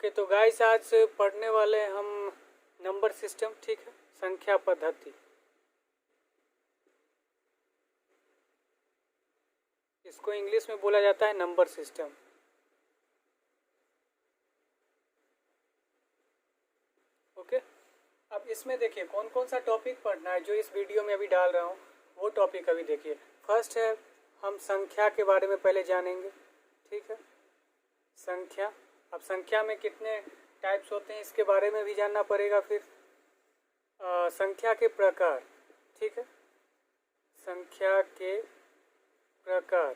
Okay, तो guys आज पढ़ने वाले हैं हम नंबर सिस्टम, ठीक है, संख्या पद्धति। इसको इंग्लिश में बोला जाता है नंबर सिस्टम। ओके, अब इसमें देखिए कौन कौन सा टॉपिक पढ़ना है जो इस वीडियो में अभी डाल रहा हूँ, वो टॉपिक अभी देखिए। फर्स्ट है हम संख्या के बारे में पहले जानेंगे, ठीक है, संख्या। अब संख्या में कितने टाइप्स होते हैं इसके बारे में भी जानना पड़ेगा। फिर संख्या के प्रकार, ठीक है, संख्या के प्रकार।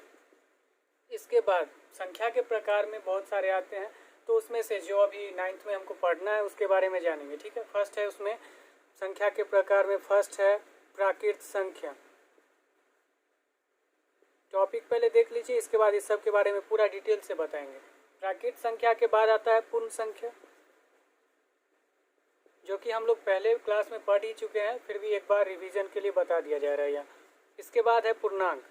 इसके बाद संख्या के प्रकार में बहुत सारे आते हैं, तो उसमें से जो अभी 9th में हमको पढ़ना है उसके बारे में जानेंगे, ठीक है। फर्स्ट है उसमें संख्या के प्रकार में फर्स्ट है प्राकृत संख्या। टॉपिक पहले देख लीजिए, इसके बाद इस सब के बारे में पूरा डिटेल से बताएंगे। प्राकृत संख्या के बाद आता है पूर्ण संख्या, जो कि हम लोग पहले क्लास में पढ़ ही चुके हैं, फिर भी एक बार रिवीजन के लिए बता दिया जा रहा है यहाँ। इसके बाद है पूर्णांक,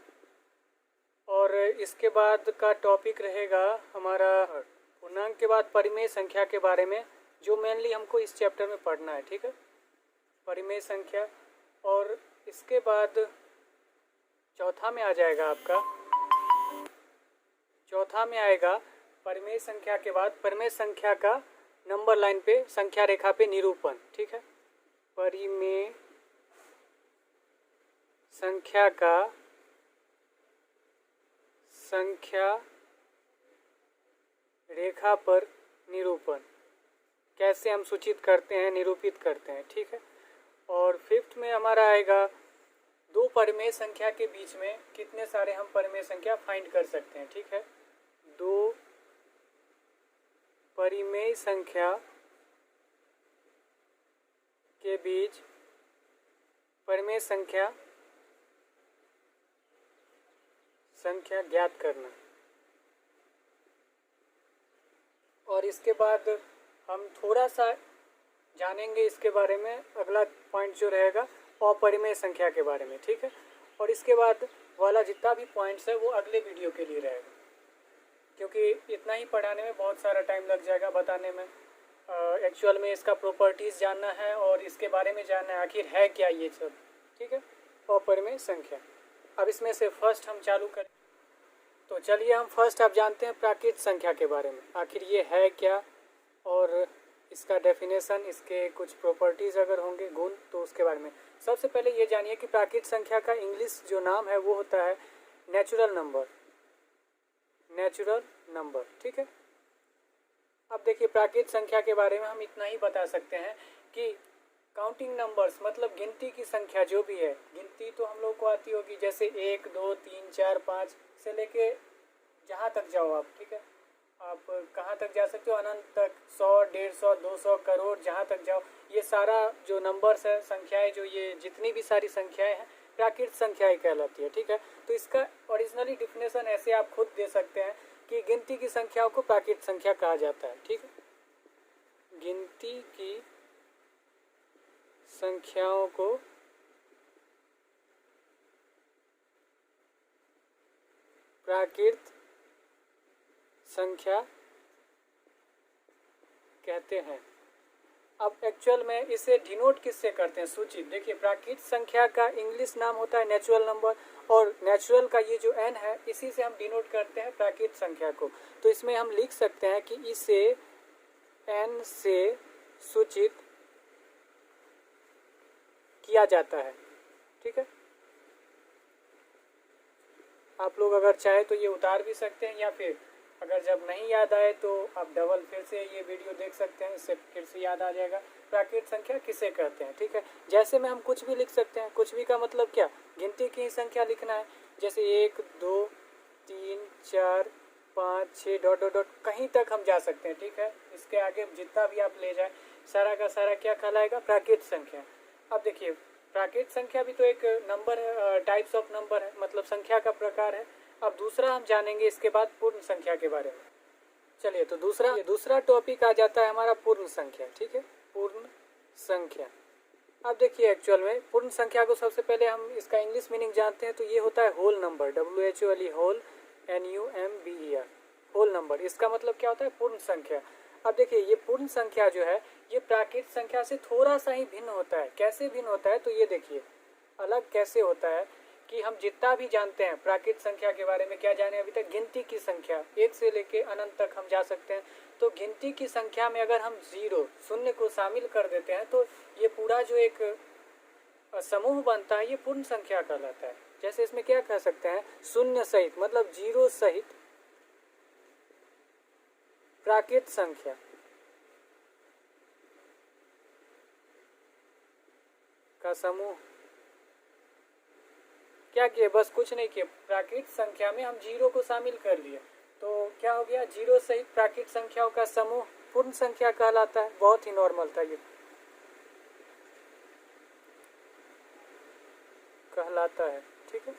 और इसके बाद का टॉपिक रहेगा हमारा पूर्णांक के बाद परिमेय संख्या के बारे में, जो मेनली हमको इस चैप्टर में पढ़ना है, ठीक है, परिमेय संख्या। और इसके बाद चौथा में आ जाएगा आपका, चौथा में आएगा परिमेय संख्या के बाद परिमेय संख्या का नंबर लाइन पे, संख्या रेखा पे निरूपण, ठीक है, परिमेय संख्या का संख्या रेखा पर निरूपण, कैसे हम सूचित करते हैं, निरूपित करते हैं, ठीक है। और फिफ्थ में हमारा आएगा दो परिमेय संख्या के बीच में कितने सारे हम परिमेय संख्या फाइंड कर सकते हैं, ठीक है, दो परिमेय संख्या के बीच परिमेय संख्या ज्ञात करना। और इसके बाद हम थोड़ा सा जानेंगे इसके बारे में, अगला पॉइंट जो रहेगा अपरिमेय संख्या के बारे में, ठीक है। और इसके बाद वाला जितना भी पॉइंट्स है वो अगले वीडियो के लिए रहेगा, क्योंकि इतना ही पढ़ाने में बहुत सारा टाइम लग जाएगा बताने में। एक्चुअल में इसका प्रॉपर्टीज़ जानना है और इसके बारे में जानना है आखिर है क्या ये सब, ठीक है, अपरिमेय संख्या। अब इसमें से फर्स्ट हम चालू करें, तो चलिए हम फर्स्ट अब जानते हैं प्राकृत संख्या के बारे में, आखिर ये है क्या और इसका डेफिनेशन, इसके कुछ प्रॉपर्टीज़ अगर होंगे, गुण, तो उसके बारे में। सबसे पहले ये जानिए कि प्राकृत संख्या का इंग्लिश जो नाम है वो होता है नेचुरल नंबर, नेचुरल नंबर, ठीक है। अब देखिए प्राकृत संख्या के बारे में हम इतना ही बता सकते हैं कि काउंटिंग नंबर्स, मतलब गिनती की संख्या जो भी है, गिनती तो हम लोग को आती होगी, जैसे 1 2 3 4 5 से लेके जहाँ तक जाओ आप, ठीक है, आप कहाँ तक जा सकते हो, अनंत तक, 100 150 200 करोड़, जहाँ तक जाओ, ये सारा जो नंबर्स है, संख्याएं, जो ये जितनी भी सारी संख्याएं हैं प्राकृत संख्याएं कहलाती है, ठीक है। तो इसका ओरिजिनली डिफिनेशन ऐसे आप खुद दे सकते हैं कि गिनती की संख्याओं को प्राकृत संख्या कहा जाता है, ठीक है, गिनती की संख्याओं को प्राकृत संख्या कहते हैं। अब एक्चुअल में इसे डिनोट किससे करते हैं, सूचित। देखिए प्राकृत संख्या का इंग्लिश नाम होता है नेचुरल नंबर, और नेचुरल का ये जो n है इसी से हम डिनोट करते हैं प्राकृत संख्या को। तो इसमें हम लिख सकते हैं कि इसे n से सूचित किया जाता है, ठीक है। आप लोग अगर चाहे तो ये उतार भी सकते हैं, या फिर अगर जब नहीं याद आए तो आप डबल फिर से ये वीडियो देख सकते हैं, इससे फिर से याद आ जाएगा प्राकृत संख्या किसे कहते हैं, ठीक है। जैसे में हम कुछ भी लिख सकते हैं, कुछ भी का मतलब क्या, गिनती की ही संख्या लिखना है, जैसे 1 2 3 4 5 6 डॉट डॉट डॉट, कहीं तक हम जा सकते हैं, ठीक है। इसके आगे जितना भी आप ले जाए सारा का सारा क्या कहलाएगा, प्राकृत संख्या। अब देखिए प्राकृत संख्या भी तो एक नंबर है, टाइप्स ऑफ नंबर है, मतलब संख्या का प्रकार है। अब दूसरा हम जानेंगे इसके बाद पूर्ण संख्या के बारे में। चलिए, तो दूसरा टॉपिक आ जाता है हमारा पूर्ण संख्या, ठीक है, पूर्ण संख्या। अब देखिए एक्चुअल में पूर्ण संख्या को सबसे पहले हम इसका इंग्लिश मीनिंग जानते हैं, तो ये होता है whole number, WHOLE, whole, NUMBER, whole number. इसका मतलब क्या होता है, पूर्ण संख्या। अब देखिए ये पूर्ण संख्या जो है ये प्राकृत संख्या से थोड़ा सा ही भिन्न होता है। कैसे भिन्न होता है तो ये देखिए अलग कैसे होता है कि हम जितना भी जानते हैं प्राकृत संख्या के बारे में, क्या जाने अभी तक, गिनती की संख्या 1 से लेके अनंत तक हम जा सकते हैं। तो गिनती की संख्या में अगर हम 0 शून्य को शामिल कर देते हैं तो ये पूरा जो एक समूह बनता है ये पूर्ण संख्या कहलाता है। जैसे इसमें क्या कह सकते हैं, शून्य सहित मतलब 0 सहित प्राकृत संख्या का समूह। क्या किए, बस कुछ नहीं किए, प्राकृत संख्या में हम 0 को शामिल कर लिए तो क्या हो गया, 0 सहित प्राकृत संख्याओं का समूह पूर्ण संख्या कहलाता है। बहुत ही नॉर्मल था ये, कहलाता है, ठीक है।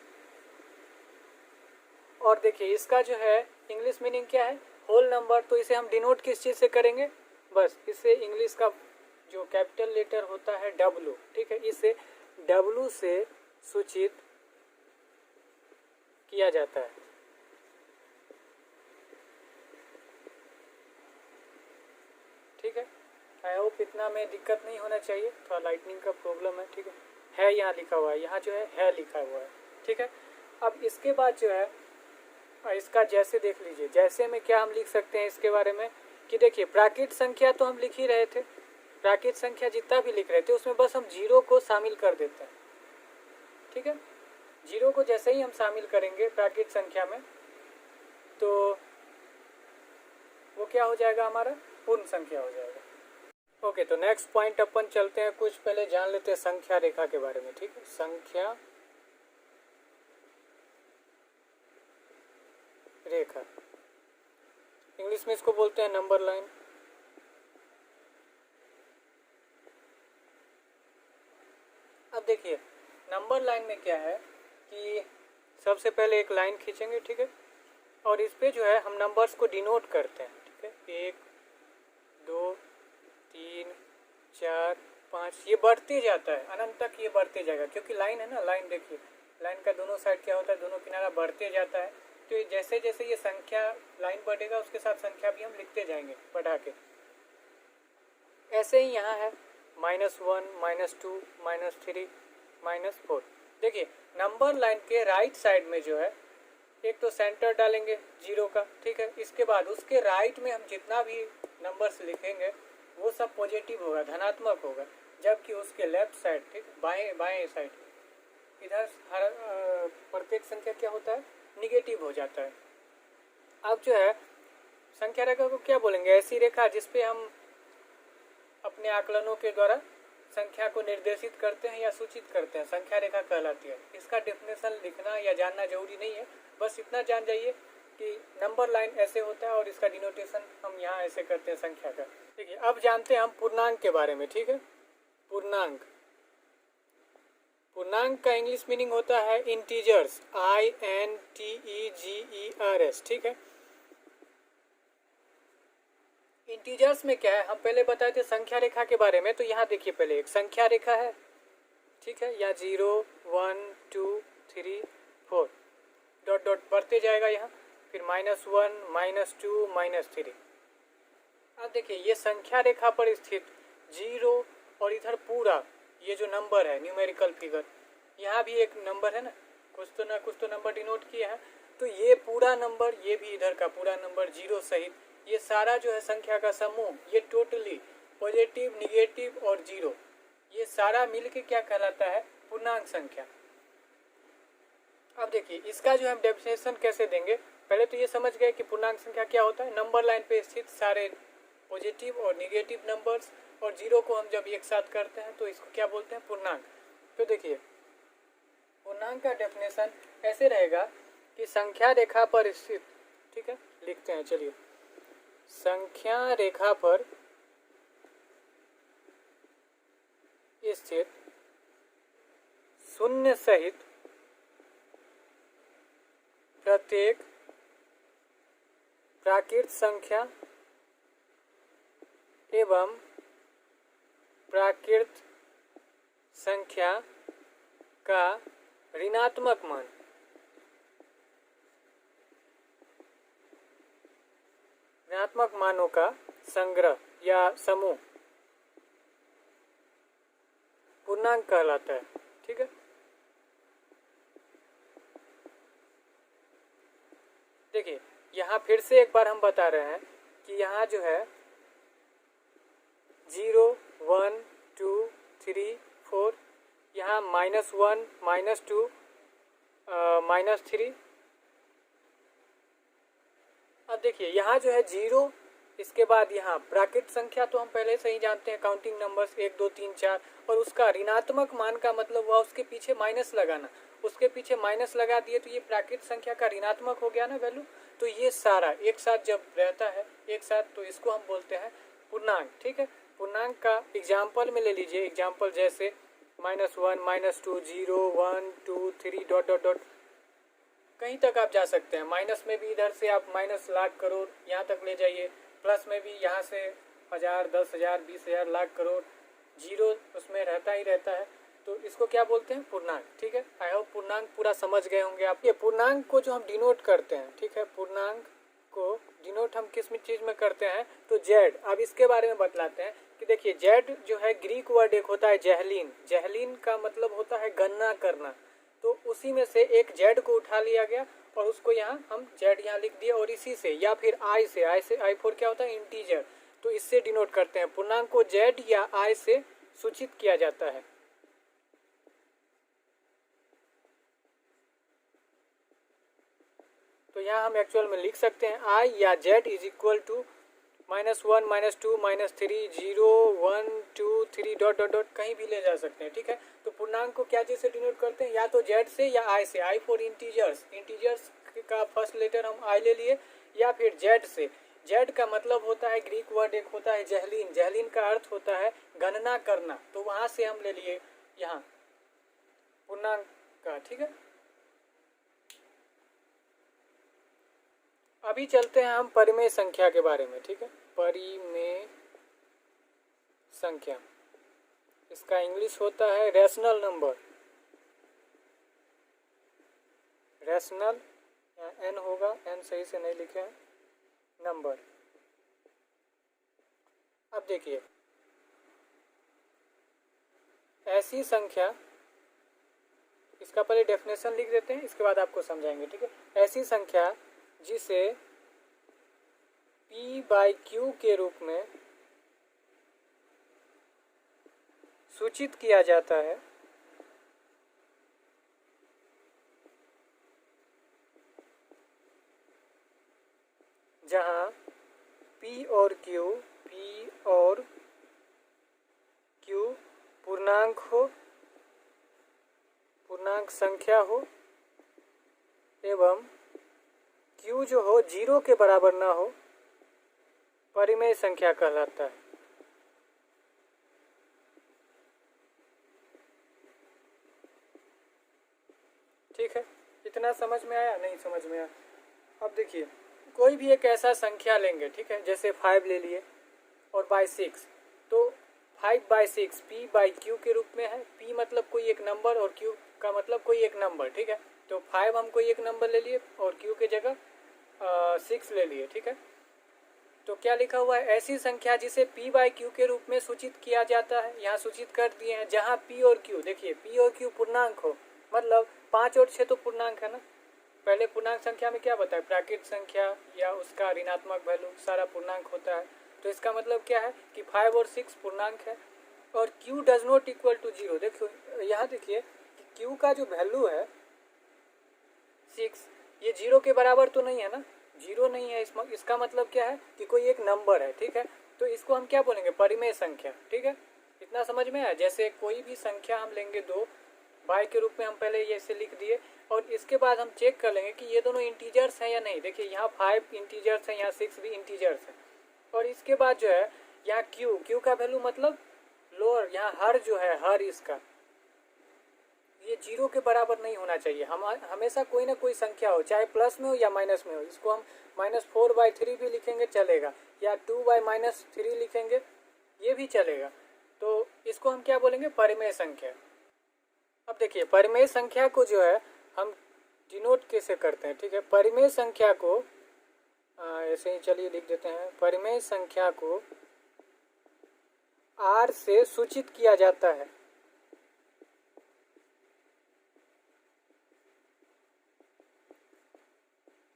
और देखिए इसका जो है इंग्लिश मीनिंग क्या है, होल नंबर। तो इसे हम डिनोट किस चीज से करेंगे, बस इसे इंग्लिश का जो कैपिटल लेटर होता है W, ठीक है, इसे W से सूचित किया जाता है। ठीक है, आई होप इतना में दिक्कत नहीं होना चाहिए, थोड़ा लाइटनिंग का प्रॉब्लम है, ठीक है यहाँ लिखा हुआ है, यहाँ जो है लिखा हुआ है, ठीक है। अब इसके बाद जो है इसका जैसे देख लीजिए, जैसे में क्या हम लिख सकते हैं इसके बारे में कि देखिए प्राकृत संख्या तो हम लिख ही रहे थे, प्राकृत संख्या जितना भी लिख रहे थे उसमें बस हम 0 को शामिल कर देते हैं, ठीक है। 0 को जैसे ही हम शामिल करेंगे प्राकृत संख्या में तो वो क्या हो जाएगा, हमारा पूर्ण संख्या हो जाएगा। ओके, तो नेक्स्ट पॉइंट अपन चलते हैं, कुछ पहले जान लेते हैं संख्या रेखा के बारे में, ठीक है। संख्या रेखा, इंग्लिश में इसको बोलते हैं नंबर लाइन। अब देखिए नंबर लाइन में क्या है कि सबसे पहले एक लाइन खींचेंगे, ठीक है, और इस पे जो है हम नंबर्स को डिनोट करते हैं, ठीक है। 1 2 3 4 5, ये बढ़ते जाता है अनंत तक, ये बढ़ते जाएगा क्योंकि लाइन है ना, लाइन देखिए लाइन का दोनों साइड क्या होता है, दोनों किनारा बढ़ते जाता है। तो जैसे जैसे ये संख्या लाइन बढ़ेगा उसके साथ संख्या भी हम लिखते जाएंगे बढ़ा के। ऐसे ही यहाँ है -1 -2 -3 -4। देखिए नंबर लाइन के राइट साइड में जो है एक तो सेंटर डालेंगे 0 का, ठीक है। इसके बाद उसके राइट में हम जितना भी नंबर्स लिखेंगे वो सब पॉजिटिव होगा, धनात्मक होगा, जबकि उसके लेफ्ट साइड, ठीक, बाएं साइड इधर हर प्रत्येक संख्या क्या होता है, निगेटिव हो जाता है। अब जो है संख्या रेखा को क्या बोलेंगे, ऐसी रेखा जिसपे हम अपने आकलनों के द्वारा संख्या को निर्देशित करते हैं या सूचित करते हैं, संख्या रेखा कहलाती है। इसका डेफिनेशन लिखना या जानना जरूरी नहीं है, बस इतना जान जाइए कि नंबर लाइन ऐसे होता है और इसका डिनोटेशन हम यहाँ ऐसे करते हैं संख्या का। देखिए अब जानते हैं हम पूर्णांक के बारे में, ठीक है। पूर्णांक, पूर्णांक का इंग्लिश मीनिंग होता है इंटीजर्स, INTEGERS, ठीक है। इंटीजर्स में क्या है, हम पहले बताए थे संख्या रेखा के बारे में, तो यहाँ देखिए पहले एक संख्या रेखा है, ठीक है, या 0 1 2 3 4 डॉट डॉट बढ़ते जाएगा यहाँ, फिर -1 -2 -3। अब देखिए ये संख्या रेखा पर स्थित 0 और इधर पूरा ये जो नंबर है न्यूमेरिकल फिगर, यहाँ भी एक नंबर है ना, कुछ तो नंबर डिनोट किया है, तो ये पूरा नंबर, ये भी इधर का पूरा नंबर 0 सहित ये सारा जो है संख्या का समूह, ये टोटली पॉजिटिव, निगेटिव और 0, ये सारा मिलके क्या कहलाता है, पूर्णांक संख्या। अब देखिए इसका जो हम डेफिनेशन कैसे देंगे, पहले तो ये समझ गए कि पूर्णांक संख्या क्या होता है, नंबर लाइन पे स्थित सारे पॉजिटिव और निगेटिव नंबर्स और 0 को हम जब एक साथ करते हैं तो इसको क्या बोलते हैं, पूर्णांक। तो देखिए पूर्णांक का डेफिनेशन ऐसे रहेगा कि संख्या रेखा पर स्थित, ठीक है, लिखते हैं चलिए, संख्या रेखा पर स्थित शून्य सहित प्रत्येक प्राकृत संख्या एवं प्राकृत संख्या का ऋणात्मक मान, ऋणात्मक मानों का संग्रह या समूह पूर्णांक कहलाता है। ठीक है, देखिए यहाँ फिर से एक बार हम बता रहे हैं कि यहाँ जो है 0, 1, 2, 3, 4, यहाँ -1, -2, -3। अब देखिए यहाँ जो है 0, इसके बाद यहाँ ब्रैकेट संख्या तो हम पहले से ही जानते हैं, काउंटिंग नंबर्स 1, 2, 3, 4, और उसका ऋणात्मक मान का मतलब हुआ उसके पीछे माइनस लगाना। उसके पीछे माइनस लगा दिए तो ये ब्रैकेट संख्या का ऋणात्मक हो गया ना वैल्यू। तो ये सारा एक साथ जब रहता है एक साथ, तो इसको हम बोलते हैं पूर्णांक। ठीक है, पूर्णांक का एग्जाम्पल में ले लीजिए, एग्जाम्पल जैसे -1, -2, 0, 1, 2, 3 डॉट डॉट डॉट, कहीं तक आप जा सकते हैं। माइनस में भी इधर से आप माइनस लाख करोड़ यहाँ तक ले जाइए, प्लस में भी यहाँ से 1000, 10,000, 20,000, लाख करोड़, जीरो उसमें रहता ही रहता है। तो इसको क्या बोलते हैं? पूर्णांक। ठीक है, आई होप पूर्णांक पूरा समझ गए होंगे आप। ये पूर्णांक को जो हम डिनोट करते हैं, ठीक है, पूर्णांक को डिनोट हम किस चीज़ में करते हैं? तो जेड। अब इसके बारे में बतलाते हैं कि देखिए जेड जो है ग्रीक वर्ड एक होता है जहलीन। जहलीन का मतलब होता है गणना करना। तो उसी में से एक जेड को उठा लिया गया और उसको यहाँ हम जेड यहाँ लिख दिया, और इसी से या फिर आई से आई फोर क्या होता है? इंटीजर। तो इससे डिनोट करते हैं। पूर्णांक को जेड या आई से सूचित किया जाता है। तो यहाँ हम एक्चुअल में लिख सकते हैं आई या Z is equal to -1, -2, -3, 0, 1, 2, 3 dot dot dot, कहीं भी ले जा सकते हैं। ठीक है, तो पूर्णांक को क्या चीज़ से डिनोट करते हैं? या तो जेड से या आई से। आई फॉर इंटीजर्स, इंटीजर्स का फर्स्ट लेटर हम आई ले लिए, या फिर जेड से। जेड का मतलब होता है, ग्रीक वर्ड एक होता है जहलीन। जहलीन का अर्थ होता है गणना करना। तो वहाँ से हम ले लिए यहाँ पूर्णांक का। ठीक है, अभी चलते हैं हम परिमेय संख्या के बारे में। ठीक है, परिमेय संख्या, इसका इंग्लिश होता है रैशनल नंबर। रैशनल या एन होगा, एन सही से नहीं लिखे हैं, नंबर। अब देखिए ऐसी संख्या, इसका पहले डेफिनेशन लिख देते हैं, इसके बाद आपको समझाएंगे। ठीक है, ऐसी संख्या जिसे P/Q के रूप में सूचित किया जाता है, जहां P और Q पूर्णांक हो, पूर्णांक संख्या हो, एवं Q जो हो 0 के बराबर ना हो, परिमेय संख्या कहलाता है। ठीक है, इतना समझ में आया? नहीं समझ में आया? अब देखिए कोई भी एक ऐसा संख्या लेंगे, ठीक है, जैसे 5 ले लिए और बाई 6, तो 5/6 P/Q के रूप में है। P मतलब कोई एक नंबर और Q का मतलब कोई एक नंबर। ठीक है, तो 5 हम कोई एक नंबर ले लिए और Q के जगह 6 ले लिए। ठीक है, तो क्या लिखा हुआ है? ऐसी संख्या जिसे P/Q के रूप में सूचित किया जाता है, यहाँ सूचित कर दिए हैं, जहाँ P और Q, देखिए P और Q पूर्णांक हो, मतलब 5 और 6 तो पूर्णांक है ना। पहले पूर्णांक संख्या में क्या बताया? प्राकृत संख्या या उसका ऋणात्मक वैल्यू सारा पूर्णांक होता है। तो इसका मतलब क्या है कि 5 और 6 पूर्णांक है, और Q does not equal to 0। देखो यहाँ देखिए कि Q का जो वैल्यू है 6, ये 0 के बराबर तो नहीं है ना, 0 नहीं है। इसका मतलब क्या है कि कोई एक नंबर है। ठीक है, तो इसको हम क्या बोलेंगे? परिमेय संख्या। ठीक है, इतना समझ में आया? जैसे कोई भी संख्या हम लेंगे 2 बाई के रूप में, हम पहले ये से लिख दिए, और इसके बाद हम चेक कर लेंगे कि ये दोनों इंटीजर्स हैं या नहीं। देखिए यहाँ 5 इंटीजर्स हैं, यहाँ 6 भी इंटीजर्स हैं। और इसके बाद जो है यहाँ Q का वैल्यू मतलब लोअर, यहाँ हर जो है, हर इसका ये 0 के बराबर नहीं होना चाहिए। हम हमेशा कोई ना कोई संख्या हो, चाहे प्लस में हो या माइनस में हो। इसको हम -4/3 भी लिखेंगे चलेगा, या 2/-3 लिखेंगे ये भी चलेगा। तो इसको हम क्या बोलेंगे? परिमेय संख्या। अब देखिए परिमेय संख्या को जो है हम डिनोट कैसे करते हैं। ठीक है, परिमेय संख्या को ऐसे ही चलिए लिख देते हैं, परिमेय संख्या को r से सूचित किया जाता है।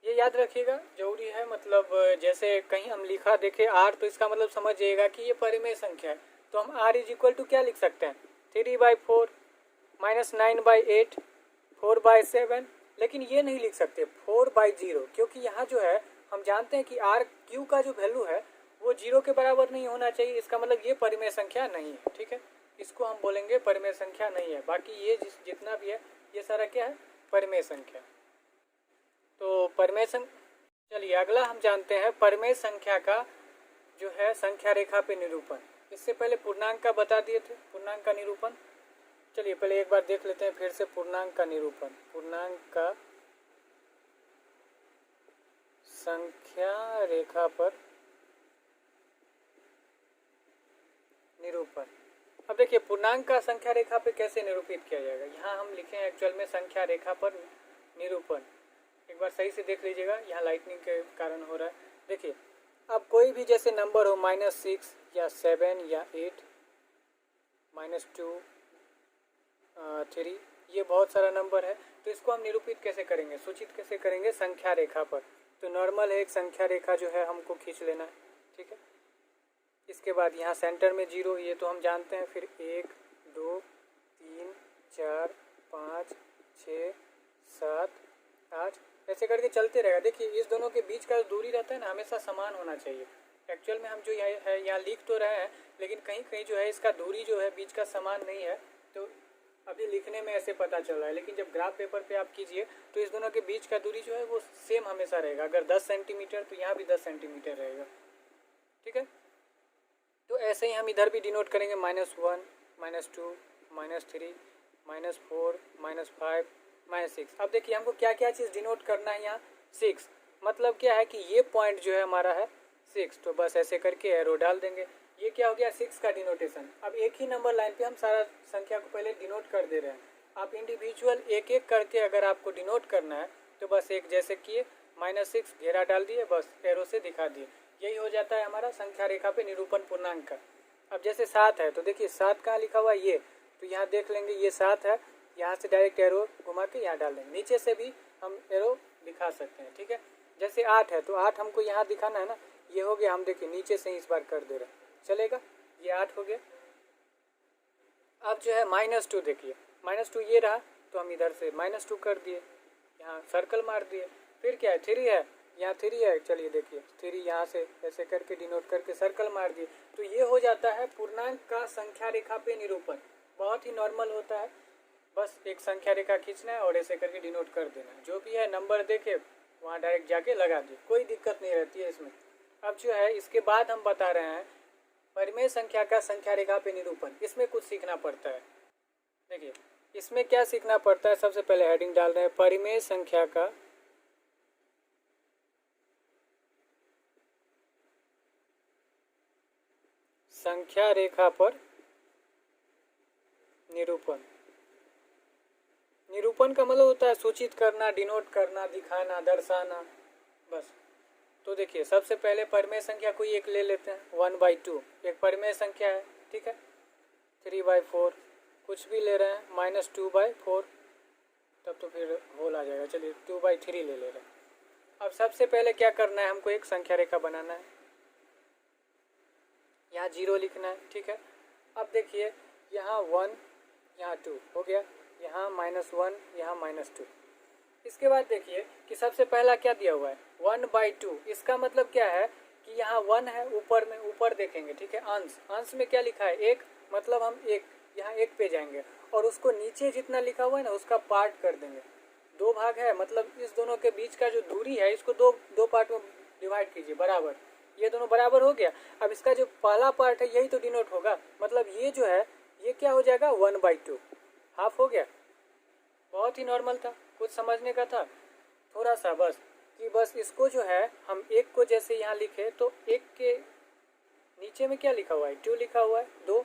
ये याद रखिएगा, जरूरी है। मतलब जैसे कहीं हम लिखा देखे r, तो इसका मतलब समझ जाइएगा कि ये परिमेय संख्या है। तो हम r इज इक्वल टू क्या लिख सकते हैं, 3/4 माइनस 9/8 4/7, लेकिन ये नहीं लिख सकते 4/0, क्योंकि यहाँ जो है हम जानते हैं कि आर क्यू का जो वैल्यू है वो 0 के बराबर नहीं होना चाहिए। इसका मतलब ये परिमेय संख्या नहीं है। ठीक है, इसको हम बोलेंगे परिमेय संख्या नहीं है। बाकी ये जितना भी है ये सारा क्या है, परिमेय संख्या। तो परिमेय चलिए अगला हम जानते हैं परिमेय संख्या का जो है संख्या रेखा पे निरूपण। इससे पहले पूर्णांक का बता दिए थे, पूर्णांक का निरूपण। चलिए पहले एक बार देख लेते हैं फिर से पूर्णांक का निरूपण। पूर्णांक का संख्या रेखा पर निरूपण। अब देखिए पूर्णांक का संख्या रेखा पे कैसे निरूपित किया जाएगा। यहाँ हम लिखे हैं एक्चुअल में संख्या रेखा पर निरूपण। एक बार सही से देख लीजिएगा, यहाँ लाइटनिंग के कारण हो रहा है। देखिए अब कोई भी जैसे नंबर हो -6 या 7 या 8 -2 3, ये बहुत सारा नंबर है। तो इसको हम निरूपित कैसे करेंगे, सूचित कैसे करेंगे, संख्या रेखा पर। तो नॉर्मल है, एक संख्या रेखा जो है हमको खींच लेना है। ठीक है, इसके बाद यहाँ सेंटर में 0, ये तो हम जानते हैं। फिर 1 2 3 4 5 6 7 8 ऐसे करके चलते रहेगा। देखिए इस दोनों के बीच का जो दूरी रहता है ना, हमेशा समान होना चाहिए। एक्चुअल में हम जो यहाँ लिख तो रहे हैं, लेकिन कहीं कहीं जो है इसका दूरी जो है बीच का समान नहीं है। तो अभी लिखने में ऐसे पता चल रहा है, लेकिन जब ग्राफ पेपर पे आप कीजिए तो इस दोनों के बीच का दूरी जो है वो सेम हमेशा रहेगा। अगर 10 सेंटीमीटर तो यहाँ भी 10 सेंटीमीटर रहेगा। ठीक है, तो ऐसे ही हम इधर भी डिनोट करेंगे -1 -2 -3 -4 -5 -6। अब देखिए हमको क्या क्या चीज़ डिनोट करना है यहाँ, 6 मतलब क्या है कि ये पॉइंट जो है हमारा है 6, तो बस ऐसे करके एरो डाल देंगे। ये क्या हो गया, 6 का डिनोटेशन। अब एक ही नंबर लाइन पे हम सारा संख्या को पहले डिनोट कर दे रहे हैं। आप इंडिविजुअल एक एक करके अगर आपको डिनोट करना है तो बस एक जैसे किए -6 घेरा डाल दिए, बस एरो से दिखा दिए। यही हो जाता है हमारा संख्या रेखा पे निरूपण पूर्णांक का। अब जैसे 7 है तो देखिए 7 कहाँ लिखा हुआ है, ये तो यहाँ देख लेंगे ये 7 है, यहाँ से डायरेक्ट एरो घुमा के यहाँ डाल देंगे। नीचे से भी हम एरो दिखा सकते हैं। ठीक है, जैसे 8 है तो 8 हमको यहाँ दिखाना है ना, ये हो गया। हम देखिए नीचे से ही इस बार कर दे रहे हैं, चलेगा, ये 8 हो गया। अब जो है -2 देखिए, -2 ये रहा, तो हम इधर से -2 कर दिए, यहाँ सर्कल मार दिए। फिर क्या है, 3 है, यहाँ 3 है, चलिए देखिए 3 यहाँ से ऐसे करके डिनोट करके सर्कल मार दिए। तो ये हो जाता है पूर्णांक का संख्या रेखा पे निरूपण। बहुत ही नॉर्मल होता है, बस एक संख्या रेखा खींचना है और ऐसे करके डिनोट कर देना है। जो भी है नंबर देखे वहाँ डायरेक्ट जाके लगा दिए, कोई दिक्कत नहीं रहती है इसमें। अब जो है इसके बाद हम बता रहे हैं परिमेय संख्या का संख्या रेखा पे निरूपण। इसमें कुछ सीखना पड़ता है। देखिए इसमें क्या सीखना पड़ता है, सबसे पहले हेडिंग डाल रहे हैं परिमेय संख्या का संख्या रेखा पर निरूपण। निरूपण का मतलब होता है सूचित करना, डिनोट करना, दिखाना, दर्शाना, बस। तो देखिए सबसे पहले परिमेय संख्या कोई एक ले लेते हैं, 1/2 एक परिमेय संख्या है। ठीक है, 3/4 कुछ भी ले रहे हैं, -2/4 तब तो फिर होल आ जाएगा। चलिए 2/3 ले रहे हैं। अब सबसे पहले क्या करना है, हमको एक संख्या रेखा बनाना है, यहाँ 0 लिखना है। ठीक है, अब देखिए यहाँ 1 यहाँ 2 हो गया, यहाँ -1 यहाँ -2। इसके बाद देखिए कि सबसे पहला क्या दिया हुआ है, 1/2। इसका मतलब क्या है कि यहाँ 1 है ऊपर में, ऊपर देखेंगे। ठीक है, अंश में क्या लिखा है, 1, मतलब हम यहाँ 1 पे जाएंगे और उसको नीचे जितना लिखा हुआ है ना उसका पार्ट कर देंगे। 2 भाग है, मतलब इस दोनों के बीच का जो दूरी है इसको दो पार्ट में डिवाइड कीजिए बराबर। ये दोनों बराबर हो गया। अब इसका जो पहला पार्ट है यही तो डिनोट होगा, मतलब ये जो है ये क्या हो जाएगा, 1/2 हाफ हो गया। बहुत ही नॉर्मल था, कुछ समझने का था थोड़ा सा बस, कि बस इसको जो है हम 1 को जैसे यहाँ लिखे तो 1 के नीचे में क्या लिखा हुआ है, 2 लिखा हुआ है, 2।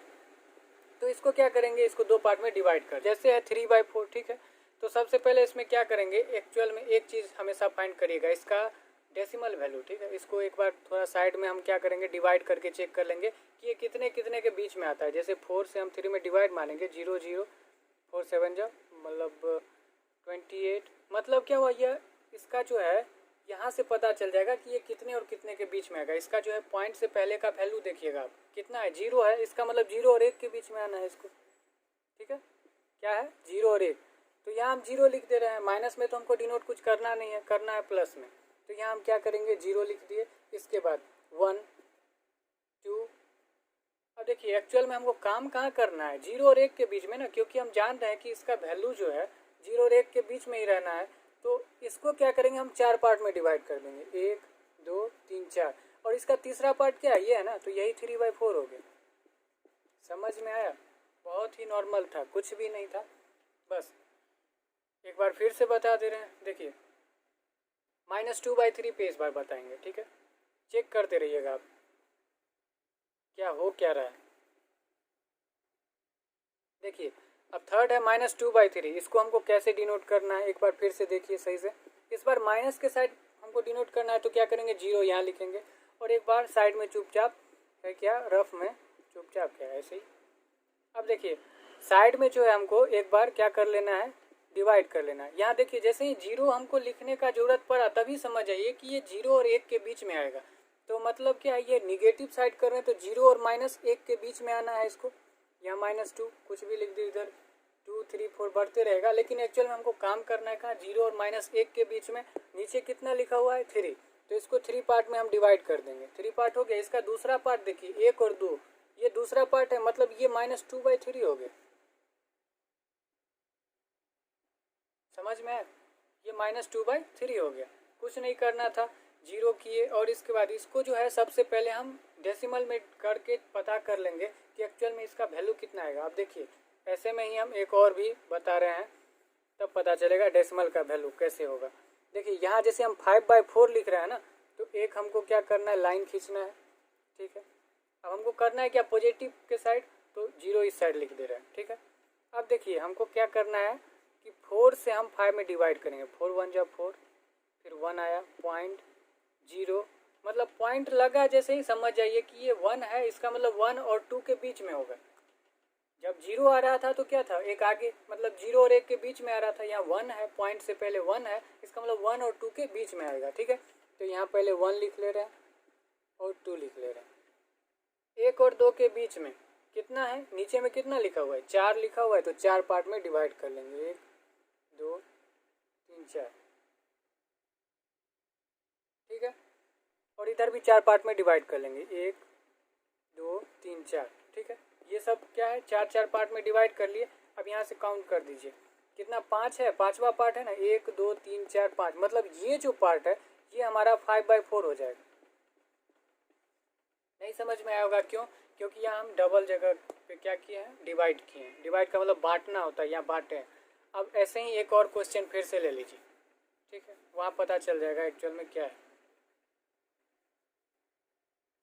तो इसको क्या करेंगे, इसको 2 पार्ट में डिवाइड कर, जैसे है 3/4। ठीक है, तो सबसे पहले इसमें क्या करेंगे, एक्चुअल में एक चीज़ हमेशा फाइंड करिएगा, इसका डेसिमल वैल्यू, ठीक है। इसको एक बार थोड़ा साइड में हम क्या करेंगे, डिवाइड करके चेक कर लेंगे कि ये कितने कितने के बीच में आता है। जैसे 4 से हम 3 में डिवाइड मानेंगे, 0 0 4 7 जा मतलब 28, मतलब क्या हुआ, यह इसका जो है यहाँ से पता चल जाएगा कि ये कितने और कितने के बीच में आएगा। इसका जो है पॉइंट से पहले का वैल्यू देखिएगा आप कितना है, 0 है, इसका मतलब 0 और 1 के बीच में आना है इसको, ठीक है। क्या है, 0 और 1, तो यहाँ हम 0 लिख दे रहे हैं। माइनस में तो हमको डिनोट कुछ करना नहीं है, करना है प्लस में, तो यहाँ हम क्या करेंगे, 0 लिख दिए। इसके बाद 1 2, अब देखिए एक्चुअल में हमको काम कहाँ करना है, 0 और 1 के बीच में ना, क्योंकि हम जान रहे हैं कि इसका वैल्यू जो है 0 और 1 के बीच में ही रहना है। तो इसको क्या करेंगे, हम 4 पार्ट में डिवाइड कर देंगे, 1 2 3 4, और इसका तीसरा पार्ट क्या है, ये है ना, तो यही 3/4 हो गया। समझ में आया, बहुत ही नॉर्मल था, कुछ भी नहीं था। बस एक बार फिर से बता दे रहे हैं, देखिए -2/3 पे इस बार बताएंगे, ठीक है। चेक करते रहिएगा आप क्या हो क्या रहा है। देखिए अब थर्ड है -2/3, इसको हमको कैसे डिनोट करना है एक बार फिर से देखिए सही से। इस बार माइनस के साइड हमको डिनोट करना है, तो क्या करेंगे, 0 यहाँ लिखेंगे, और एक बार साइड में चुपचाप है, क्या रफ में चुपचाप, क्या ऐसे ही। अब देखिए साइड में जो है हमको एक बार क्या कर लेना है, डिवाइड कर लेना है। यहाँ देखिए जैसे ही 0 हमको लिखने का जरूरत पड़ा, तभी समझ आइए कि ये 0 और 1 के बीच में आएगा। तो मतलब क्या है, ये निगेटिव साइड कर रहे हैं, तो 0 और -1 के बीच में आना है इसको। यहाँ -2 कुछ भी लिख दी, इधर 2 3 4 बढ़ते रहेगा, लेकिन एक्चुअल में हमको काम करना है कहाँ, 0 और -1 के बीच में। नीचे कितना लिखा हुआ है, 3, तो इसको 3 पार्ट में हम डिवाइड कर देंगे। 3 पार्ट हो गया। इसका दूसरा पार्ट देखिए 1 और 2, ये दूसरा पार्ट है, मतलब ये -2/3 हो गया। समझ में आया, ये -2/3 हो गया। कुछ नहीं करना था, 0 किए, और इसके बाद इसको जो है सबसे पहले हम डेसिमल में करके पता कर लेंगे कि एक्चुअल में इसका वैल्यू कितना आएगा। अब देखिए ऐसे में ही हम एक और भी बता रहे हैं, तब पता चलेगा डेसिमल का वैल्यू कैसे होगा। देखिए यहाँ जैसे हम 5/4 लिख रहे हैं ना, तो एक हमको क्या करना है, लाइन खींचना है, ठीक है। अब हमको करना है क्या, पॉजिटिव के साइड, तो 0 इस साइड लिख दे रहे हैं, ठीक है। अब देखिए हमको क्या करना है कि 4 से हम 5 में डिवाइड करेंगे, 4 1 जा 4, फिर 1 आया, 0.0, मतलब पॉइंट लगा जैसे ही समझ जाइए कि ये 1 है, इसका मतलब 1 और 2 के बीच में होगा। जब 0 आ रहा था तो क्या था, एक आगे, मतलब 0 और 1 के बीच में आ रहा था। यहाँ 1 है, पॉइंट से पहले 1 है, इसका मतलब 1 और 2 के बीच में आएगा, ठीक है। तो यहाँ पहले 1 लिख ले रहे हैं और 2 लिख ले रहे हैं। 1 और 2 के बीच में कितना है, नीचे में कितना लिखा हुआ है, 4 लिखा हुआ है, तो 4 पार्ट में डिवाइड कर लेंगे, 1 2 3 4, ठीक है। और इधर भी 4 पार्ट में डिवाइड कर लेंगे, 1 2 3 4, ठीक है। ये सब क्या है, 4 पार्ट में डिवाइड कर लिए। अब यहाँ से काउंट कर दीजिए कितना, 5 है, 5वां पार्ट है ना, 1 2 3 4 5, मतलब ये जो पार्ट है ये हमारा 5/4 हो जाएगा। नहीं समझ में आया होगा, क्यों, क्योंकि यहाँ हम डबल जगह पे क्या किए हैं, डिवाइड किए हैं। डिवाइड का मतलब बांटना होता है, यहाँ बांटे हैं। अब ऐसे ही एक और क्वेश्चन फिर से ले लीजिए, ठीक है, वहाँ पता चल जाएगा एक्चुअल में क्या है।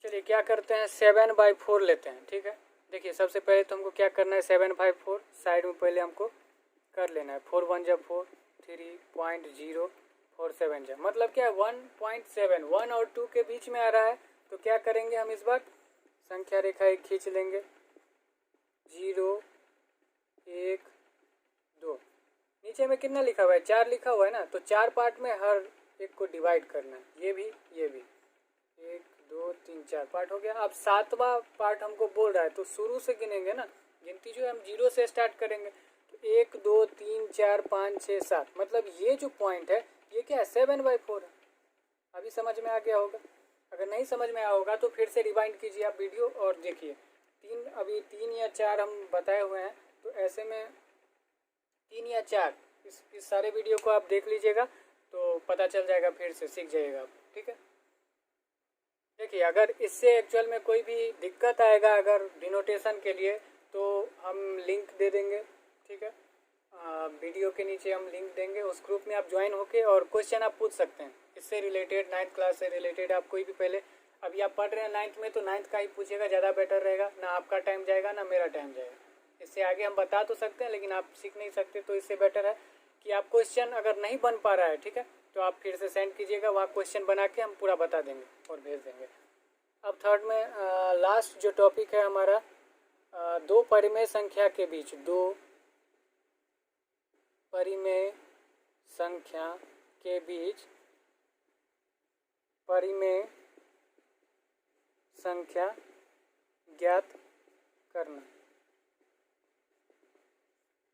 चलिए क्या करते हैं, 7/4 लेते हैं, ठीक है। देखिए सबसे पहले तो हमको क्या करना है, 7/4 साइड में पहले हमको कर लेना है। 4 1 जा 4, 3.047 जा, मतलब क्या है 1.7, 1 और 2 के बीच में आ रहा है। तो क्या करेंगे हम, इस बार संख्या रेखा एक खींच लेंगे, 0 1 2, नीचे में कितना लिखा हुआ है, 4 लिखा हुआ है ना, तो 4 पार्ट में हर एक को डिवाइड करना है, ये भी 1 2 3 4 पार्ट हो गया। अब 7वां पार्ट हमको बोल रहा है, तो शुरू से गिनेंगे ना, गिनती जो है हम 0 से स्टार्ट करेंगे। तो 1 2 3 4 5 6 7, मतलब ये जो पॉइंट है ये क्या है, 7/4 है। अभी समझ में आ गया होगा। अगर नहीं समझ में आया होगा तो फिर से रिवाइंड कीजिए आप वीडियो और देखिए। अभी 3 या 4 हम बताए हुए हैं, तो ऐसे में 3 या 4 इस सारे वीडियो को आप देख लीजिएगा, तो पता चल जाएगा, फिर से सीख जाइएगा आप, ठीक है। देखिए अगर इससे एक्चुअल में कोई भी दिक्कत आएगा अगर डिनोटेशन के लिए, तो हम लिंक दे देंगे, ठीक है। वीडियो के नीचे हम लिंक देंगे, उस ग्रुप में आप ज्वाइन होके और क्वेश्चन आप पूछ सकते हैं इससे रिलेटेड, 9th क्लास से रिलेटेड। आप कोई भी पहले, अभी आप पढ़ रहे हैं 9th में, तो 9th का ही पूछिएगा, ज़्यादा बेटर रहेगा, ना आपका टाइम जाएगा ना मेरा टाइम जाएगा। इससे आगे हम बता तो सकते हैं, लेकिन आप सीख नहीं सकते, तो इससे बेटर है कि आप क्वेश्चन अगर नहीं बन पा रहा है, ठीक है, तो आप फिर से सेंड कीजिएगा, वहाँ क्वेश्चन बना के हम पूरा बता देंगे और भेज देंगे। अब थर्ड में लास्ट जो टॉपिक है हमारा, दो परिमेय संख्या के बीच, दो परिमेय संख्या के बीच परिमेय संख्या ज्ञात करना,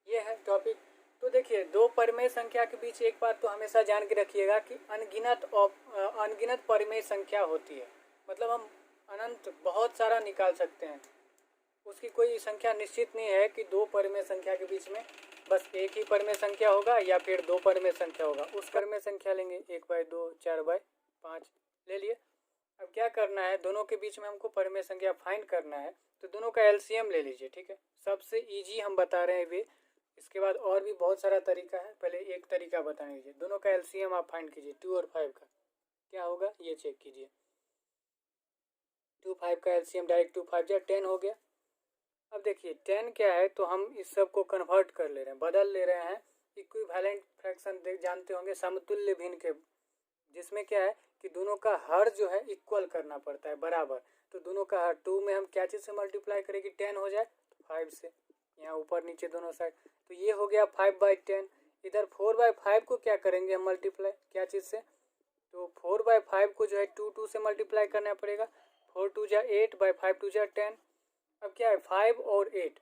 ये है टॉपिक। तो देखिए, दो परिमेय संख्या के बीच एक बात तो हमेशा जान के रखिएगा कि अनगिनत परिमेय संख्या होती है। मतलब हम अनंत बहुत सारा निकाल सकते हैं, उसकी कोई संख्या निश्चित नहीं है कि दो परिमेय संख्या के बीच में बस एक ही परिमेय संख्या होगा या फिर दो परिमेय संख्या होगा। उस परिमेय संख्या लेंगे 1/2, 4/5 ले लिए। अब क्या करना है, दोनों के बीच में हमको परिमेय संख्या फाइंड करना है, तो दोनों का एलसीएम ले लीजिए, ठीक है। सबसे इजी हम बता रहे हैं वे, इसके बाद और भी बहुत सारा तरीका है, पहले एक तरीका बता दीजिए। दोनों का एलसीएम आप फाइंड कीजिए, 2 और 5 का क्या होगा ये चेक कीजिए। 2, 5 का एलसीएम डायरेक्ट 2, 5 जा 10 हो गया। अब देखिए 10 क्या है, तो हम इस सब को कन्वर्ट कर ले रहे हैं, बदल ले रहे हैं इक्विवेलेंट फ्रैक्शन, जानते होंगे समतुल्य भिन्न के, जिसमें क्या है कि दोनों का हर जो है इक्वल करना पड़ता है, बराबर। तो दोनों का हर 2 में हम क्या चीज़ से मल्टीप्लाई करेंगे, 10 हो जाए तो 5 से, यहाँ ऊपर नीचे दोनों साइड, तो ये हो गया 5/10। इधर 4/5 को क्या करेंगे हम मल्टीप्लाई, क्या चीज़ से, तो 4/5 को जो है 2 से मल्टीप्लाई करना पड़ेगा। 4 2 जा 8/5 2 जा 10। अब क्या है 5 और 8,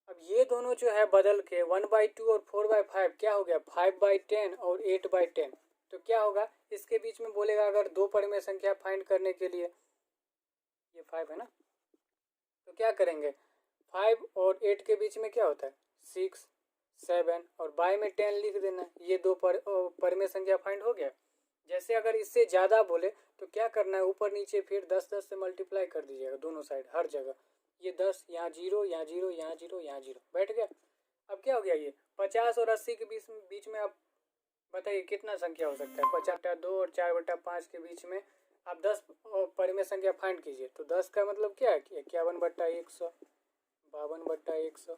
अब ये दोनों जो है बदल के 1/2 और 4/5 क्या हो गया 5/10 और 8/10। तो क्या होगा, इसके बीच में बोलेगा अगर दो परिमेय संख्या फाइंड करने के लिए, ये 5 है ना, तो क्या करेंगे 5 और 8 के बीच में क्या होता है 6, 7 और बाय में 10 लिख देना, ये दो परिमेय संख्या फाइंड हो गया। जैसे अगर इससे ज़्यादा बोले तो क्या करना है, ऊपर नीचे फिर 10 से मल्टीप्लाई कर दीजिएगा दोनों साइड, हर जगह ये 10, यहाँ 0, यहाँ 0, यहाँ 0, यहाँ 0 बैठ गया। अब क्या हो गया, ये 50 और 80 के बीच में आप बताइए कितना संख्या हो सकता है। 50/2 और 4/5 के बीच में आप 10 परिमेय संख्या फाइंड कीजिए। तो 10 का मतलब क्या है कि 51/100, 52/100,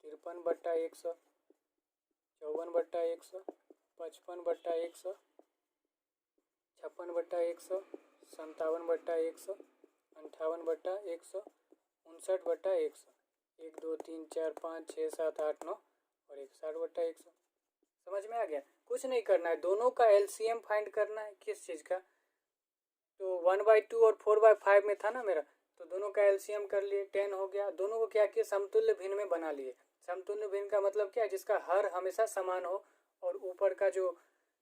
53/100, 54/100, 55/100, 56/100, 57/100, 58/100, 59/100, 1 2 3 4 5 6 7 8 9 और 61/100। समझ में आ गया। कुछ नहीं करना है, दोनों का एलसीएम फाइंड करना है। किस चीज़ का, तो 1/2 और 4/5 में था ना मेरा, तो दोनों का एलसीएम कर लिए, 10 हो गया। दोनों को क्या किया, समतुल्य भिन्न में बना लिए। समतुल्य भिन्न का मतलब क्या है, जिसका हर हमेशा समान हो और ऊपर का जो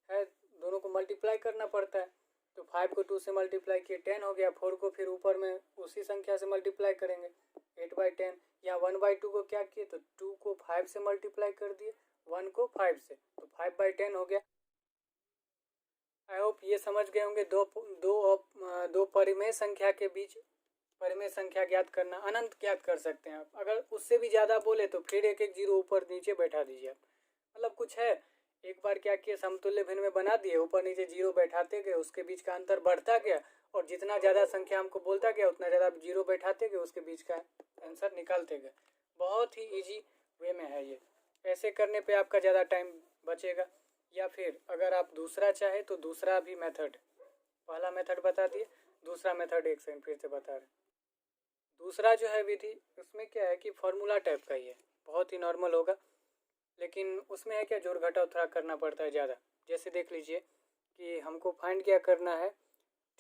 है दोनों को मल्टीप्लाई करना पड़ता है। तो 5 को 2 से मल्टीप्लाई किए 10 हो गया, 4 को फिर ऊपर में उसी संख्या से मल्टीप्लाई करेंगे 8/10। या 1/2 को क्या किए, तो 2 को 5 से मल्टीप्लाई कर दिए, 1 को 5 से, तो 5/10 हो गया। आई होप ये समझ गए होंगे। दो परिमेय संख्या के बीच परिमेय संख्या ज्ञात करना, अनंत ज्ञात कर सकते हैं आप। अगर उससे भी ज़्यादा बोले तो फिर एक एक जीरो ऊपर नीचे बैठा दीजिए आप। मतलब कुछ है, एक बार क्या किया, समतुल्य भिन्न में बना दिए, ऊपर नीचे जीरो बैठाते गए, उसके बीच का अंतर बढ़ता गया और जितना ज़्यादा संख्या हमको बोलता गया उतना ज़्यादा जीरो बैठाते गए, उसके बीच का आंसर निकालते गए। बहुत ही ईजी वे में है ये। ऐसे करने पे आपका ज़्यादा टाइम बचेगा। या फिर अगर आप दूसरा चाहे तो दूसरा भी मेथड, पहला मेथड बता दिए, दूसरा मेथड एक सेकंड फिर से बता रहे। दूसरा जो है विधि, उसमें क्या है कि फॉर्मूला टाइप का ही है, बहुत ही नॉर्मल होगा, लेकिन उसमें है क्या, जोड़ घटाव थोड़ा करना पड़ता है ज़्यादा। जैसे देख लीजिए कि हमको फाइंड क्या करना है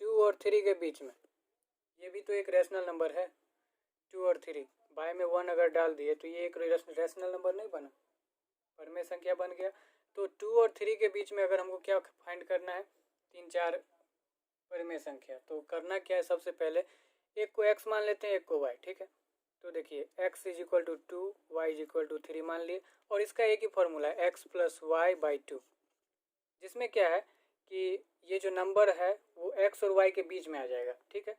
2 और 3 के बीच में, ये भी तो एक रैशनल नंबर है। 2 और 3 बाय में 1 अगर डाल दिए तो ये एक रैशनल नंबर नहीं बना, परिमेय संख्या बन गया। तो 2 और 3 के बीच में अगर हमको क्या फाइंड करना है, 3 4 परिमेय संख्या, तो करना क्या है, सबसे पहले एक को x मान लेते हैं, एक को y, ठीक है। तो देखिए x = 2, y = 3 मान लिए, और इसका एक ही फॉर्मूला है x + y/2, जिसमें क्या है कि ये जो नंबर है वो x और y के बीच में आ जाएगा, ठीक है।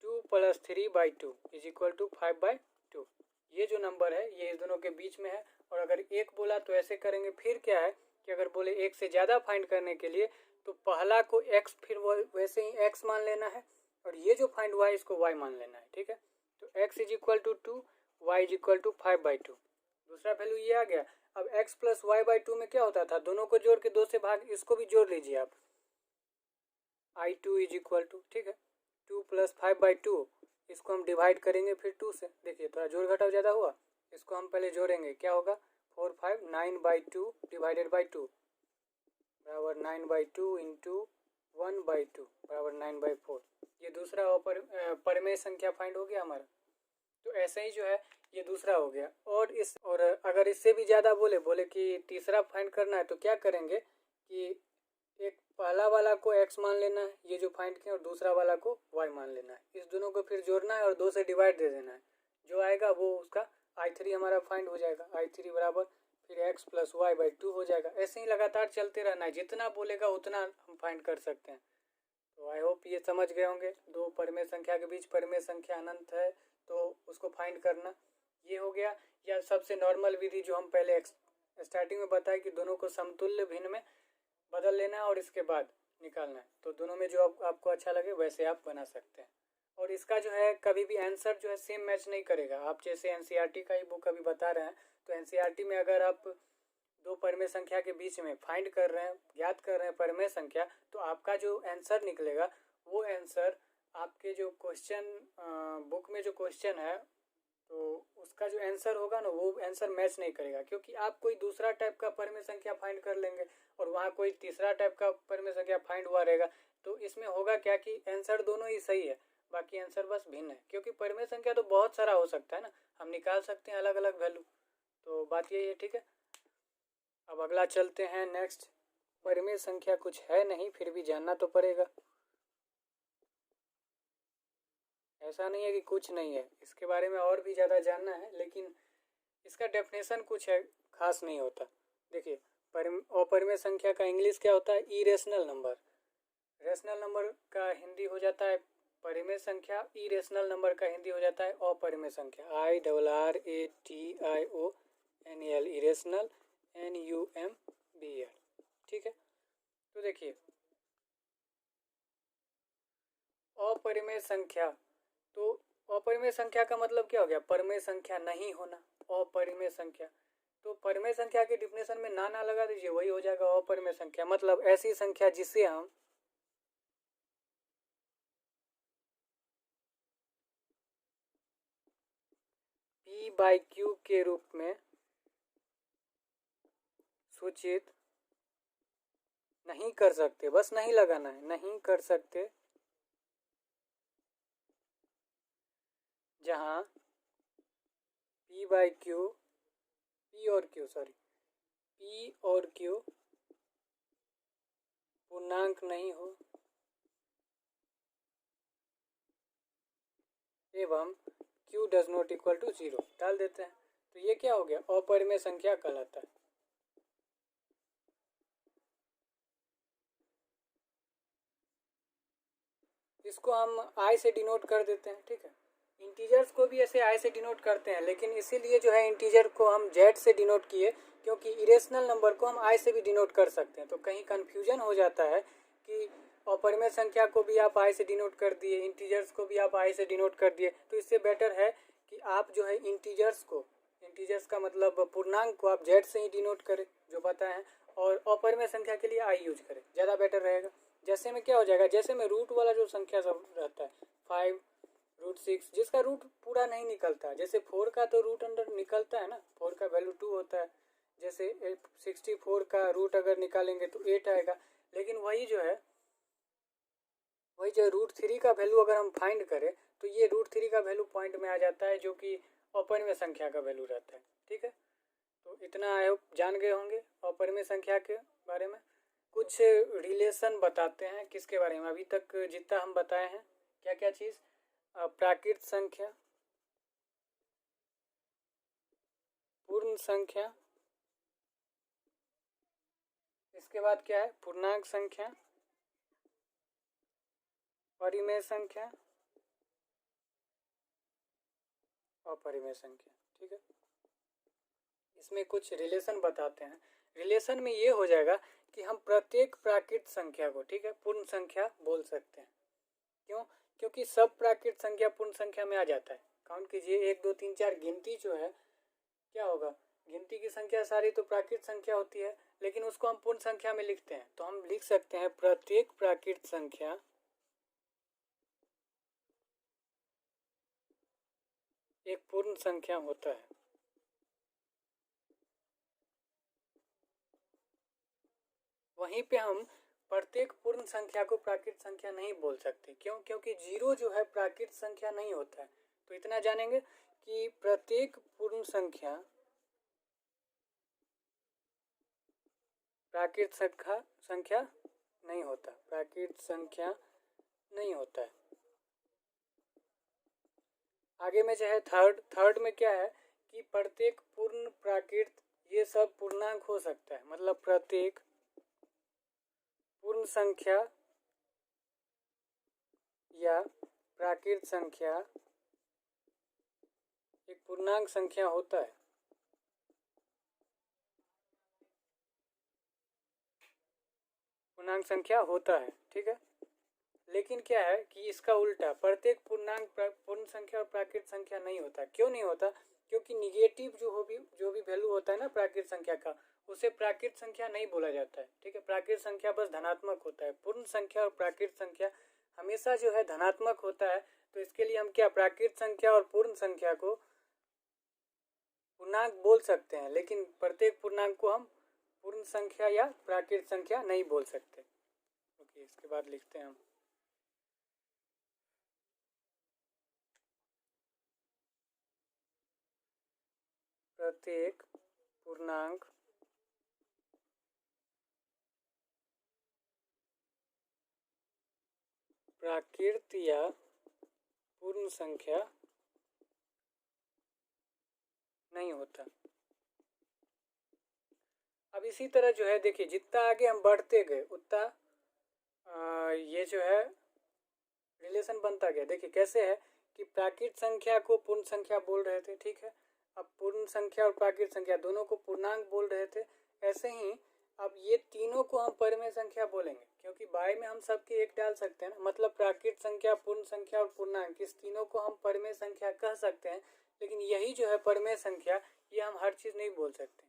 2 + 3/2 = 5/2, ये जो नंबर है ये इस दोनों के बीच में है। और अगर एक बोला तो ऐसे करेंगे। फिर क्या है कि अगर बोले एक से ज़्यादा फाइंड करने के लिए तो पहला को x फिर वो वैसे ही x मान लेना है, और ये जो फाइंड हुआ है इसको y मान लेना है, ठीक है। तो x = 2, y = 5/2, दूसरा वैल्यू ये आ गया। अब x plus y by two में क्या होता था, दोनों को जोड़ के 2 से भाग, इसको भी जोड़ लीजिए आप, I2 इज इक्वल टू, ठीक है, 2 प्लस 5/2, इसको हम डिवाइड करेंगे फिर 2 से, देखिए थोड़ा जोड़ घटाव ज़्यादा हुआ, इसको हम पहले जोड़ेंगे, क्या होगा 4 5 9/2 डिवाइडेड बाई 2 बराबर 9/2 इंटू 1/2 बराबर 9/4। ये दूसरा परिमेय संख्या फाइंड हो गया हमारा। तो ऐसे ही जो है ये दूसरा हो गया। और अगर इससे भी ज़्यादा बोले कि तीसरा फाइंड करना है तो क्या करेंगे कि एक पहला वाला को x मान लेना है, ये जो फाइंड किया, और दूसरा वाला को y मान लेना है, इस दोनों को फिर जोड़ना है और 2 से डिवाइड दे देना है, जो आएगा वो उसका I3 हमारा फाइंड हो जाएगा। I3 बराबर फिर x प्लस वाई बाई 2 हो जाएगा। ऐसे ही लगातार चलते रहना है, जितना बोलेगा उतना हम फाइंड कर सकते हैं। तो आई होप ये समझ गए होंगे, दो परिमेय संख्या के बीच परिमेय संख्या अनंत है तो उसको फाइंड करना, ये हो गया। या सबसे नॉर्मल विधि जो हम पहले स्टार्टिंग में बताया कि दोनों को समतुल्य भिन्न में बदल लेना है और इसके बाद निकालना है। तो दोनों में जो आपको अच्छा लगे वैसे आप बना सकते हैं। और इसका जो है कभी भी आंसर जो है सेम मैच नहीं करेगा। आप जैसे एनसीईआरटी का ही बुक अभी बता रहे हैं, तो एनसीईआरटी में अगर आप दो परिमेय संख्या के बीच में फाइंड कर रहे हैं, ज्ञात कर रहे हैं परिमेय संख्या, तो आपका जो आंसर निकलेगा वो आंसर आपके जो क्वेश्चन बुक में जो क्वेश्चन है तो उसका जो आंसर होगा ना वो आंसर मैच नहीं करेगा, क्योंकि आप कोई दूसरा टाइप का परिमेय संख्या फाइंड कर लेंगे और वहाँ कोई तीसरा टाइप का परिमेय संख्या फाइंड हुआ रहेगा। तो इसमें होगा क्या कि आंसर दोनों ही सही है, बाकी आंसर बस भिन्न है, क्योंकि परिमेय संख्या तो बहुत सारा हो सकता है ना, हम निकाल सकते हैं अलग अलग वैल्यू। तो बात यही है, ठीक है। अब अगला चलते हैं नेक्स्ट। परिमेय संख्या कुछ है नहीं, फिर भी जानना तो पड़ेगा, ऐसा नहीं है कि कुछ नहीं है, इसके बारे में और भी ज़्यादा जानना है, लेकिन इसका डेफिनेशन कुछ है, खास नहीं होता। देखिए अपरिमेय संख्या का इंग्लिश क्या होता है, इरेशनल नंबर। रेशनल नंबर का हिंदी हो जाता है परिमेय संख्या, इरेशनल नंबर का हिंदी हो जाता है अपरिमेय संख्या, IRRATIONAL, इरेशनल NUMBL, ठीक है। तो देखिए अपरिमेय संख्या, तो अपरिमेय संख्या का मतलब क्या हो गया, परिमेय संख्या नहीं होना, अपरिमेय संख्या। तो परिमेय संख्या के डिफिनेशन में ना लगा दीजिए, वही हो जाएगा अपरिमेय संख्या। मतलब ऐसी संख्या जिसे हम P/Q के रूप में सूचित नहीं कर सकते, बस नहीं लगाना है, नहीं कर सकते, जहां P/Q P और Q पूर्णांक नहीं हो एवं Q does not equal to 0 डाल देते हैं। तो ये क्या हो गया, अपरिमेय संख्या कहलाता है। इसको हम I से डिनोट कर देते हैं, ठीक है। इंटीजर्स को भी ऐसे I से डिनोट करते हैं, लेकिन इसीलिए जो है इंटीजर को हम Z से डिनोट किए, क्योंकि इरेशनल नंबर को हम I से भी डिनोट कर सकते हैं। तो कहीं कन्फ्यूजन हो जाता है कि अपरिमेय संख्या को भी आप I से डिनोट कर दिए, इंटीजर्स को भी आप I से डिनोट कर दिए। तो इससे बेटर है कि आप जो है इंटीजर्स का मतलब पूर्णांक को आप Z से ही डिनोट करें, जो पता है, और अपरिमेय संख्या के लिए I यूज करें, ज़्यादा बेटर रहेगा। जैसे में क्या हो जाएगा, जैसे में रूट वाला जो संख्या सब रहता है 5 √6, जिसका रूट पूरा नहीं निकलता, जैसे 4 का तो रूट अंडर निकलता है ना, 4 का वैल्यू 2 होता है, जैसे 64 का रूट अगर निकालेंगे तो 8 आएगा। लेकिन वही जो √3 का वैल्यू अगर हम फाइंड करें तो ये √3 का वैल्यू पॉइंट में आ जाता है, जो कि अपरिमेय संख्या का वैल्यू रहता है, ठीक है। तो इतना आई होप जान गए होंगे अपरिमेय संख्या के बारे में। कुछ रिलेशन बताते हैं किसके बारे में, अभी तक जितना हम बताए हैं, क्या क्या चीज़, प्राकृत संख्या, पूर्ण संख्या, इसके बाद क्या है, पूर्णांक संख्या, परिमेय संख्या, अपरिमेय संख्या, ठीक है। इसमें कुछ रिलेशन बताते हैं। रिलेशन में ये हो जाएगा कि हम प्रत्येक प्राकृत संख्या को, ठीक है, पूर्ण संख्या बोल सकते हैं। क्यों, क्योंकि सब प्राकृत संख्या पूर्ण संख्या में आ जाता है। काउंट कीजिए 1 2 3 4, गिनती जो है क्या होगा, गिनती की संख्या सारी तो प्राकृत संख्या होती है, लेकिन उसको हम पूर्ण संख्या में लिखते हैं, तो हम लिख सकते हैं प्रत्येक प्राकृत संख्या एक पूर्ण संख्या होता है। वहीं पे हम प्रत्येक पूर्ण संख्या को प्राकृत संख्या नहीं बोल सकते। क्यों? क्योंकि जीरो जो है प्राकृत संख्या नहीं होता है। तो इतना जानेंगे कि प्रत्येक पूर्ण संख्या प्राकृत संख्या नहीं होता, प्राकृत संख्या नहीं होता है। आगे में जो है थर्ड में क्या है कि प्रत्येक पूर्ण प्राकृत ये सब पूर्णांक हो सकता है, मतलब प्रत्येक पूर्ण संख्या या प्राकृत संख्या एक पूर्णांक संख्या होता है। पूर्णांक संख्या होता है, ठीक है। लेकिन क्या है कि इसका उल्टा प्रत्येक पूर्णांक पूर्ण संख्या और प्राकृत संख्या नहीं होता। क्यों नहीं होता? क्योंकि निगेटिव जो भी वैल्यू होता है ना प्राकृत संख्या का, उसे प्राकृत संख्या नहीं बोला जाता है, ठीक है। प्राकृत संख्या बस धनात्मक होता है। पूर्ण संख्या और प्राकृत संख्या हमेशा जो है धनात्मक होता है। तो इसके लिए हम क्या प्राकृत संख्या और पूर्ण संख्या को पूर्णांक बोल सकते हैं, लेकिन प्रत्येक पूर्णांक को हम पूर्ण संख्या या प्राकृत संख्या नहीं बोल सकते। ओके, इसके बाद लिखते हैं हम प्रत्येक पूर्णांक प्राकृत या पूर्ण संख्या नहीं होता। अब इसी तरह जो है देखिए, जितना आगे हम बढ़ते गए उतना ये जो है रिलेशन बनता गया। देखिए कैसे है कि प्राकृत संख्या को पूर्ण संख्या बोल रहे थे, ठीक है। अब पूर्ण संख्या और प्राकृत संख्या दोनों को पूर्णांक बोल रहे थे। ऐसे ही अब ये तीनों को हम परिमेय संख्या बोलेंगे, क्योंकि बाय में हम सबके एक डाल सकते हैं ना। मतलब प्राकृत संख्या, पूर्ण संख्या और पूर्णांक, इस तीनों को हम परिमेय संख्या कह सकते हैं। लेकिन यही जो है परिमेय संख्या, ये हम हर चीज़ नहीं बोल सकते।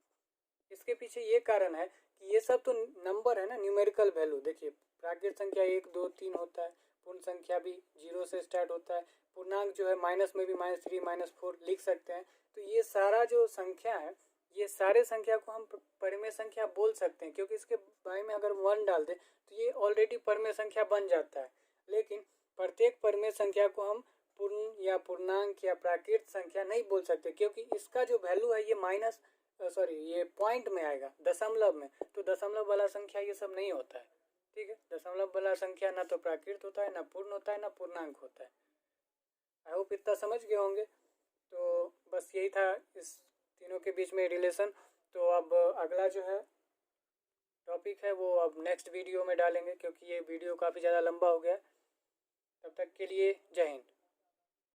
इसके पीछे ये कारण है कि ये सब तो नंबर है ना, न्यूमेरिकल वैल्यू। देखिए प्राकृत संख्या 1 2 3 होता है, पूर्ण संख्या भी 0 से स्टार्ट होता है, पूर्णांक जो है माइनस में भी -3 -4 लिख सकते हैं। तो ये सारा जो संख्या है, ये सारे संख्या को हम परिमेय संख्या बोल सकते हैं, क्योंकि इसके बारे में अगर 1 डाल दें तो ये ऑलरेडी परिमेय संख्या बन जाता है। लेकिन प्रत्येक परिमेय संख्या को हम पूर्ण या पूर्णांक या प्राकृत संख्या नहीं बोल सकते, क्योंकि इसका जो वैल्यू है ये ये पॉइंट में आएगा, दशमलव में। तो दशमलव वाला संख्या ये सब नहीं होता है, ठीक है। दशमलव वाला संख्या ना तो प्राकृत होता है, ना पूर्ण होता है, ना पूर्णांक होता है। आई होप इतना समझ गए होंगे। तो बस यही था इस तीनों के बीच में रिलेशन। तो अब अगला जो है टॉपिक है वो अब नेक्स्ट वीडियो में डालेंगे, क्योंकि ये वीडियो काफ़ी ज़्यादा लंबा हो गया। तब तक के लिए जय हिंद।